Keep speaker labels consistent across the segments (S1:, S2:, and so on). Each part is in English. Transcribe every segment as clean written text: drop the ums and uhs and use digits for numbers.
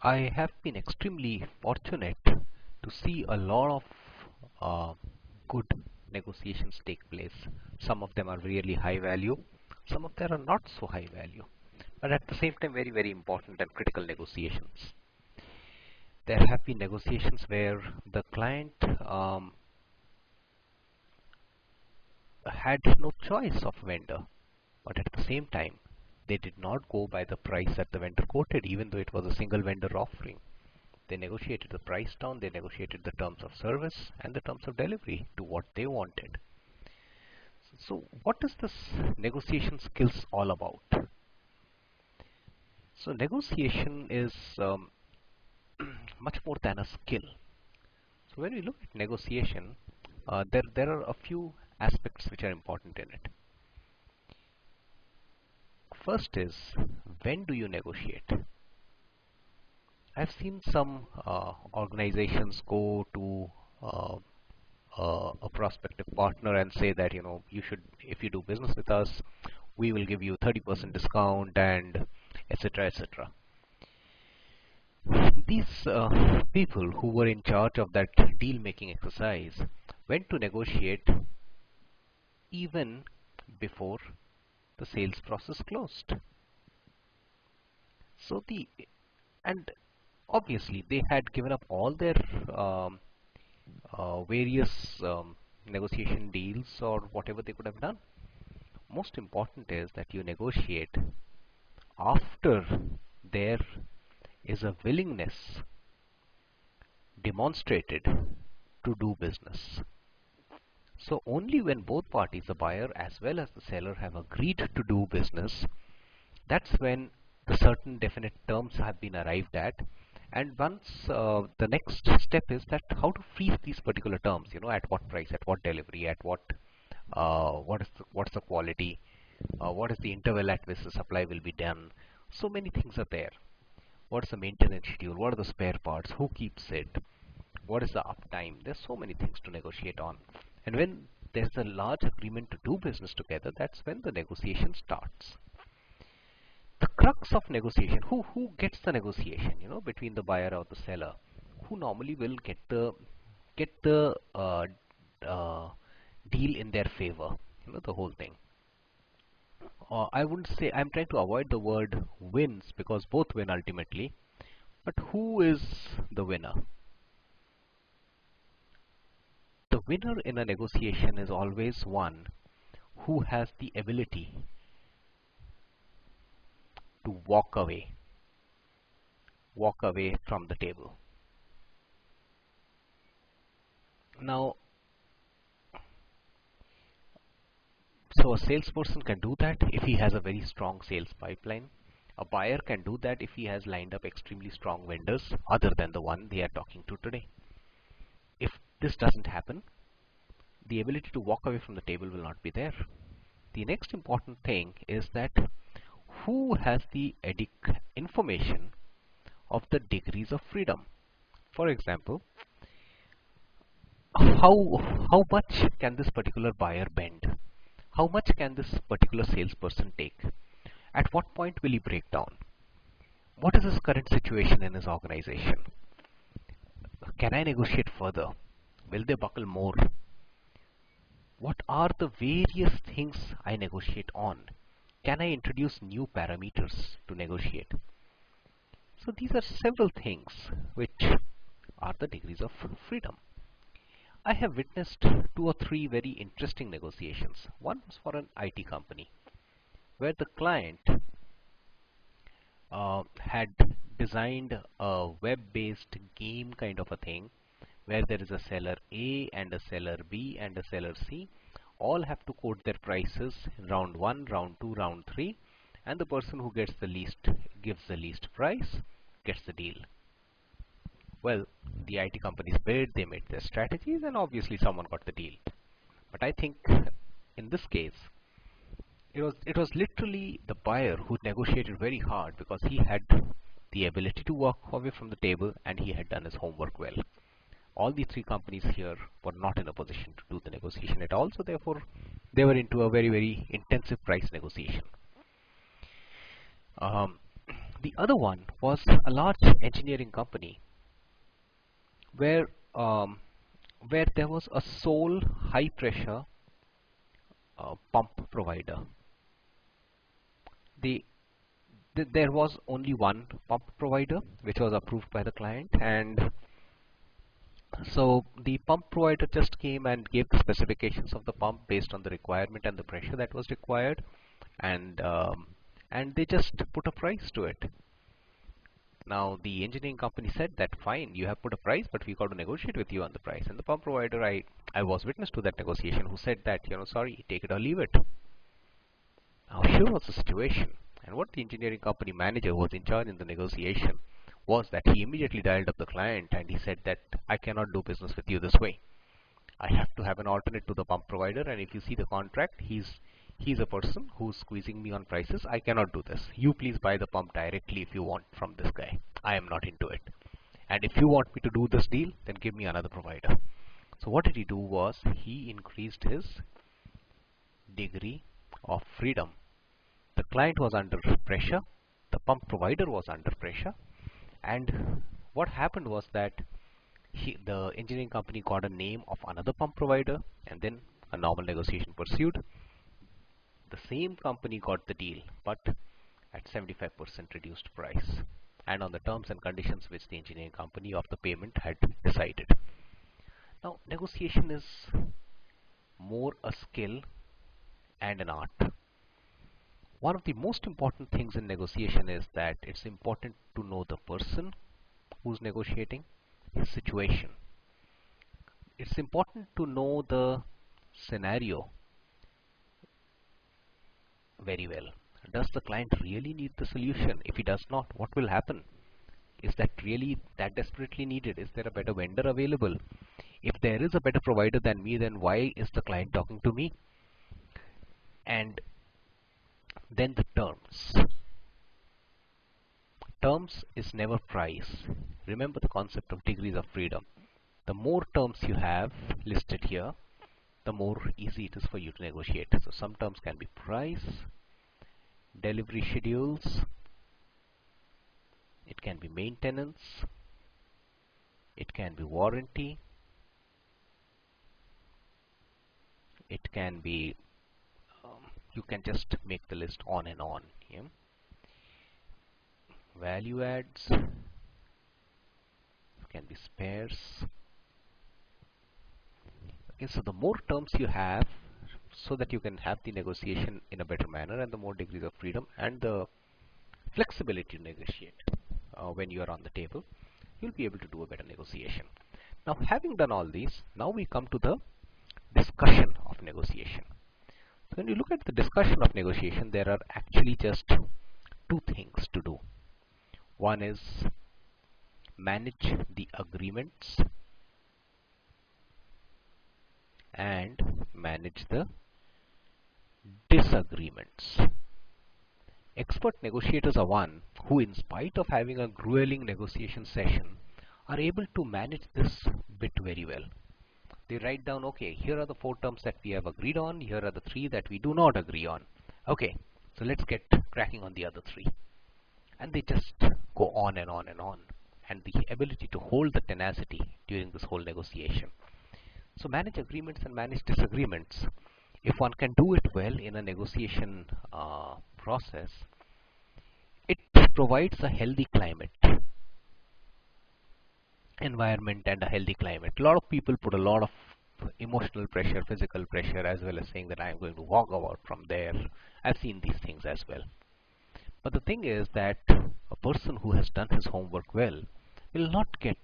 S1: I have been extremely fortunate to see a lot of good negotiations take place. Some of them are really high value, some of them are not so high value, but at the same time very, very important and critical negotiations. There have been negotiations where the client had no choice of vendor, but at the same time they did not go by the price that the vendor quoted, even though it was a single vendor offering. They negotiated the price down, they negotiated the terms of service and the terms of delivery to what they wanted. So what is this negotiation skills all about? So negotiation is much more than a skill. So when we look at negotiation, there are a few aspects which are important in it. First is, when do you negotiate? I've seen some organizations go to a prospective partner and say that, you should, if you do business with us, we will give you 30% discount and etc., etc. These people who were in charge of that deal making exercise went to negotiate even before the sales process closed. So and obviously they had given up all their um, various negotiation deals or whatever they could have done. Most important is that you negotiate after there is a willingness demonstrated to do business. So only when both parties, the buyer as well as the seller, have agreed to do business, that's when the certain definite terms have been arrived at. And once the next step is that how to freeze these particular terms, at what price, at what delivery, at what's the quality, what is the interval at which the supply will be done. So many things are there. What is the maintenance schedule? What are the spare parts? Who keeps it? What is the uptime? There's so many things to negotiate on. And when there's a large agreement to do business together, that's when the negotiation starts. The crux of negotiation, who gets the negotiation, between the buyer or the seller? Who normally will get the uh, deal in their favor? The whole thing. I wouldn't say, I'm trying to avoid the word wins because both win ultimately. But who is the winner? The winner in a negotiation is always one who has the ability to walk away from the table. Now, so a salesperson can do that if he has a very strong sales pipeline. A buyer can do that if he has lined up extremely strong vendors other than the one they are talking to today. If this doesn't happen, the ability to walk away from the table will not be there. The next important thing is that who has the information of the degrees of freedom. For example, how much can this particular buyer bend? How much can this particular salesperson take? At what point will he break down? What is his current situation in his organization? Can I negotiate further? Will they buckle more? What are the various things I negotiate on? Can I introduce new parameters to negotiate? So these are several things which are the degrees of freedom. I have witnessed 2 or 3 very interesting negotiations. One was for an IT company where the client had designed a web-based game kind of a thing where there is a seller A and a seller B and a seller C. All have to quote their prices in round 1, round 2, round 3, and the person who gives the least price gets the deal. Well, the IT companies bid, they made their strategies, and obviously someone got the deal. But I think in this case, it was literally the buyer who negotiated very hard because he had the ability to walk away from the table and he had done his homework well. All the 3 companies here were not in a position to do the negotiation at all, so therefore they were into a very, very intensive price negotiation. The other one was a large engineering company where um, where there was a sole high pressure pump provider. The there was only one pump provider which was approved by the client, and so the pump provider just came and gave the specifications of the pump based on the requirement and the pressure that was required, and they just put a price to it. Now the engineering company said that fine, you have put a price, but we got to negotiate with you on the price. And the pump provider, I was witness to that negotiation, who said that, sorry, take it or leave it. Now here was the situation, and what the engineering company manager who was in charge in the negotiation was that he immediately dialed up the client and he said that I cannot do business with you this way. I have to have an alternate to the pump provider, and if you see the contract, he's a person who's squeezing me on prices. I cannot do this. You please buy the pump directly if you want from this guy. I am not into it. And if you want me to do this deal, then give me another provider. So what did he do was he increased his degree of freedom. The client was under pressure, the pump provider was under pressure, and what happened was that the engineering company got a name of another pump provider, and then a normal negotiation pursued. The same company got the deal, but at 75% reduced price, and on the terms and conditions which the engineering company of the payment had decided. Now, negotiation is more a skill and an art. One of the most important things in negotiation is that it's important to know the person who's negotiating, his situation. It's important to know the scenario very well. Does the client really need the solution? If he does not, what will happen? Is that really that desperately needed? Is there a better vendor available? If there is a better provider than me, then why is the client talking to me? And then the terms. Terms is never price. Remember the concept of degrees of freedom. The more terms you have listed here, the more easy it is for you to negotiate. So some terms can be price, delivery schedules, it can be maintenance, it can be warranty, it can be you can just make the list on and on. Yeah? Value adds, it can be spares. Okay, so the more terms you have, so that you can have the negotiation in a better manner, and the more degrees of freedom and the flexibility to negotiate when you are on the table, you'll be able to do a better negotiation. Now, having done all these, now we come to the discussion of negotiation. So when you look at the discussion of negotiation, there are actually just two things to do. One is manage the agreements and manage the disagreements. Expert negotiators are one who, in spite of having a grueling negotiation session, are able to manage this bit very well. They write down, okay, here are the 4 terms that we have agreed on, here are the 3 that we do not agree on. Okay, so let's get cracking on the other 3. And they just go on and on and on. And the ability to hold the tenacity during this whole negotiation. So manage agreements and manage disagreements. If one can do it well in a negotiation process, it provides a healthy climate, environment, and a healthy climate. A lot of people put a lot of emotional pressure, physical pressure, as well as saying that I'm going to walk out from there. I've seen these things as well. But the thing is that a person who has done his homework well will not get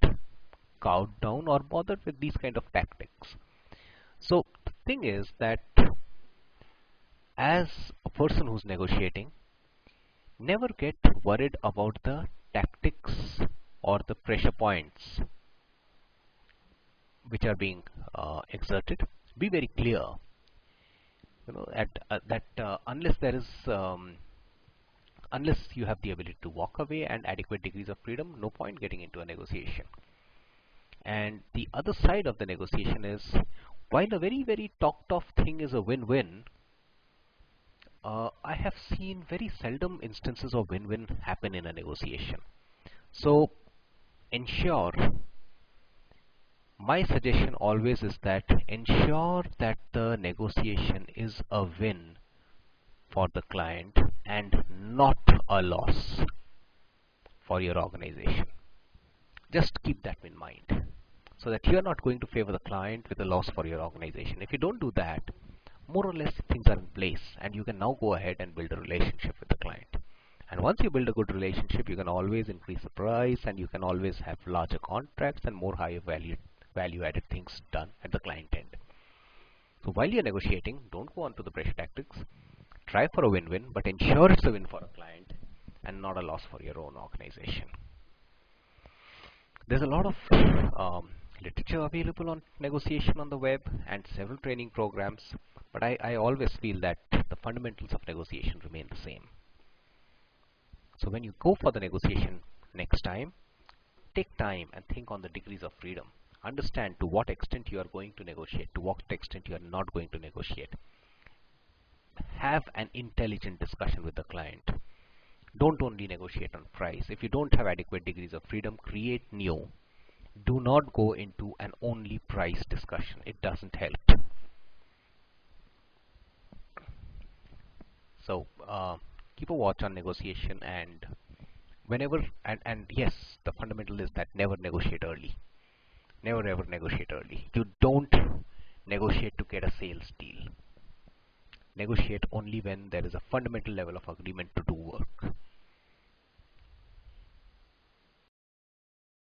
S1: cowed down or bothered with these kind of tactics. So the thing is that as a person who's negotiating, never get worried about the tactics or the pressure points which are being exerted. Be very clear, that unless there is unless you have the ability to walk away and adequate degrees of freedom, no point getting into a negotiation. And the other side of the negotiation is, while a very, very talked of thing is a win-win, I have seen very seldom instances of win-win happen in a negotiation. So ensure, my suggestion always is that ensure that the negotiation is a win for the client and not a loss for your organization. Just keep that in mind so that you are not going to favor the client with a loss for your organization. If you don't do that, more or less things are in place and you can now go ahead and build a relationship with the client. And once you build a good relationship, you can always increase the price and you can always have larger contracts and more higher value added things done at the client end. So while you're negotiating, don't go on to the pressure tactics. Try for a win-win, but ensure it's a win for a client and not a loss for your own organization. There's a lot of literature available on negotiation on the web and several training programs, but I always feel that the fundamentals of negotiation remain the same. So when you go for the negotiation next time, take time and think on the degrees of freedom. Understand to what extent you are going to negotiate, to what extent you are not going to negotiate. Have an intelligent discussion with the client. Don't only negotiate on price. If you don't have adequate degrees of freedom, create new. Do not go into an only price discussion. It doesn't help. So keep a watch on negotiation, and whenever and yes, the fundamental is that never negotiate early. Never ever negotiate early. You don't negotiate to get a sales deal. Negotiate only when there is a fundamental level of agreement to do work.